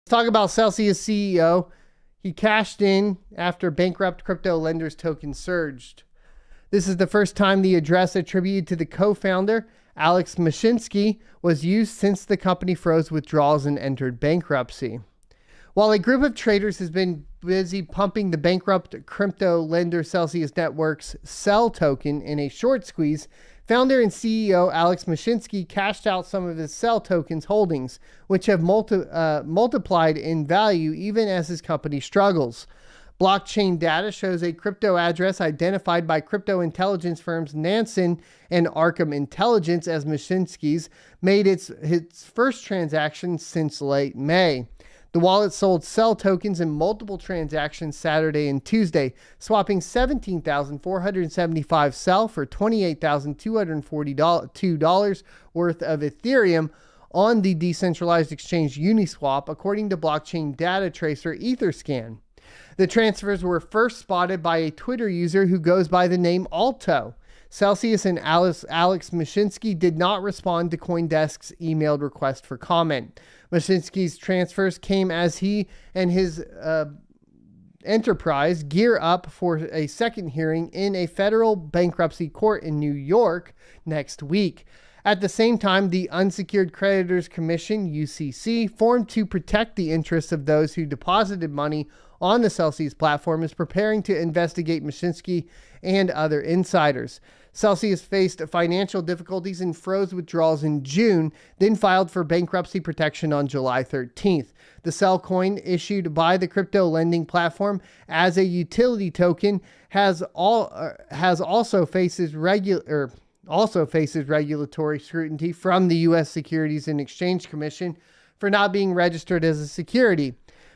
Talk about Celsius CEO. He cashed in after bankrupt crypto lenders token surged. This is the first time the address attributed to the co-founder, Alex Mashinsky, was used since the company froze withdrawals and entered bankruptcy. While a group of traders has been busy pumping the bankrupt crypto lender Celsius Network's CEL token in a short squeeze, founder and CEO Alex Mashinsky cashed out some of his CEL tokens holdings, which have multiplied in value even as his company struggles. Blockchain data shows a crypto address identified by crypto intelligence firms Nansen and Arkham Intelligence as Mashinsky's made its first transaction since late May. The wallet sold CEL tokens in multiple transactions Saturday and Tuesday, swapping 17,475 CEL for $28,242 worth of Ethereum on the decentralized exchange Uniswap, according to blockchain data tracer Etherscan. The transfers were first spotted by a Twitter user who goes by the name Alto. Celsius and Alex Mashinsky did not respond to CoinDesk's emailed request for comment. Mashinsky's transfers came as he and his enterprise gear up for a second hearing in a federal bankruptcy court in New York next week. At the same time, the Unsecured Creditors Commission, UCC, formed to protect the interests of those who deposited money on the Celsius platform, is preparing to investigate Mashinsky and other insiders. Celsius faced financial difficulties and froze withdrawals in June, then filed for bankruptcy protection on July 13th. The CEL coin, issued by the crypto lending platform as a utility token, also faces regulatory scrutiny from the U.S. Securities and Exchange Commission for not being registered as a security.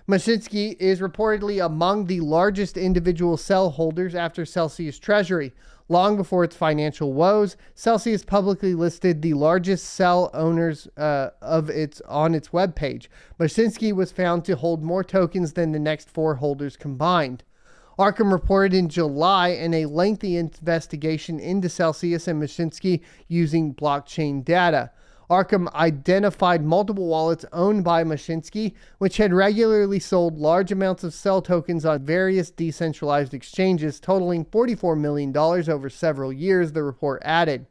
Mashinsky is reportedly among the largest individual CEL holders after Celsius Treasury. Long before its financial woes, Celsius publicly listed the largest CEL owners on its webpage. Mashinsky was found to hold more tokens than the next four holders combined. Arkham reported in July in a lengthy investigation into Celsius and Mashinsky using blockchain data. Arkham identified multiple wallets owned by Mashinsky, which had regularly sold large amounts of CEL tokens on various decentralized exchanges, totaling $44 million over several years, the report added.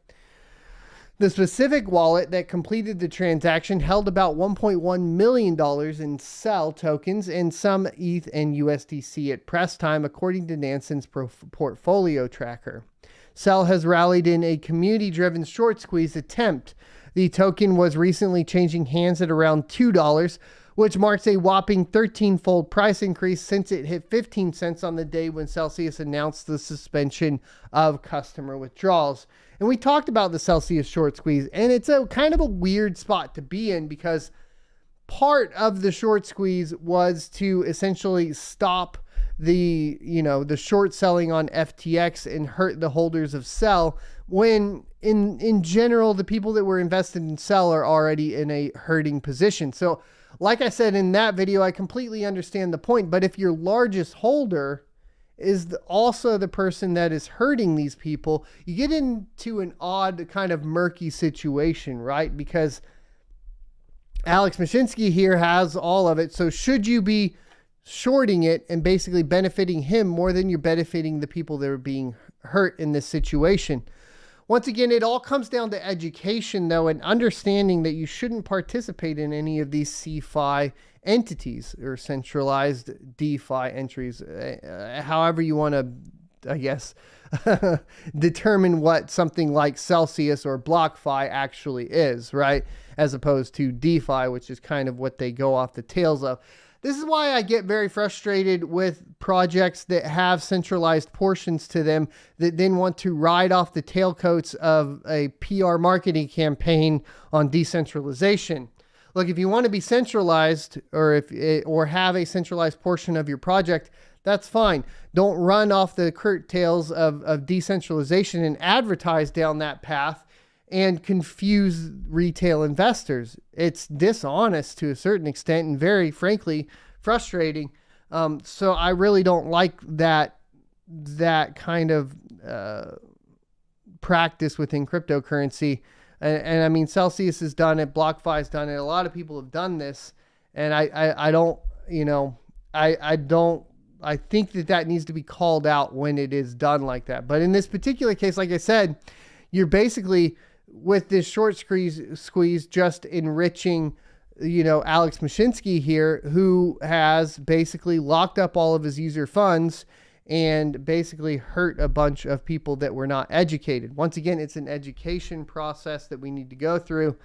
The specific wallet that completed the transaction held about $1.1 million in CEL tokens and some ETH and USDC at press time, according to Nansen's portfolio tracker. CEL has rallied in a community-driven short squeeze attempt. The token was recently changing hands at around $2, which marks a whopping 13-fold price increase since it hit 15 cents on the day when Celsius announced the suspension of customer withdrawals. And we talked about the Celsius short squeeze, and it's a kind of a weird spot to be in because part of the short squeeze was to essentially stop the short selling on FTX and hurt the holders of CEL, when in general, the people that were invested in CEL are already in a hurting position. So like I said in that video, I completely understand the point, but if your largest holder is also the person that is hurting these people, you get into an odd kind of murky situation, right? Because Alex Mashinsky here has all of it. So should you be shorting it and basically benefiting him more than you're benefiting the people that are being hurt in this situation? Once again, it all comes down to education, though, and understanding that you shouldn't participate in any of these CeFi entities or centralized DeFi entries. However you want to, I guess, determine what something like Celsius or BlockFi actually is, right? As opposed to DeFi, which is kind of what they go off the tails of. This is why I get very frustrated with projects that have centralized portions to them that then want to ride off the tailcoats of a PR marketing campaign on decentralization. Look, if you want to be centralized or have a centralized portion of your project, that's fine. Don't run off the curtails of decentralization and advertise down that path and confuse retail investors. It's dishonest to a certain extent and very frankly frustrating. So I really don't like that kind of practice within cryptocurrency. And I mean, Celsius has done it, BlockFi has done it. A lot of people have done this. And I don't, you know, I think that needs to be called out when it is done like that. But in this particular case, like I said, you're basically with this short squeeze just enriching, you know, Alex Mashinsky here, who has basically locked up all of his user funds and basically hurt a bunch of people that were not educated. Once again, it's an education process that we need to go through.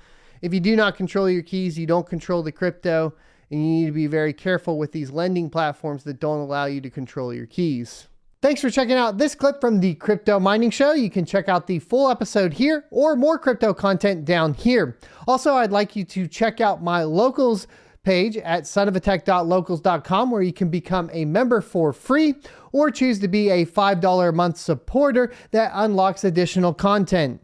If you do not control your keys, you don't control the crypto, and you need to be very careful with these lending platforms that don't allow you to control your keys. Thanks for checking out this clip from the Crypto Mining Show. You can check out the full episode here or more crypto content down here. Also, I'd like you to check out my locals page at sonofatech.locals.com, where you can become a member for free or choose to be a $5 a month supporter that unlocks additional content.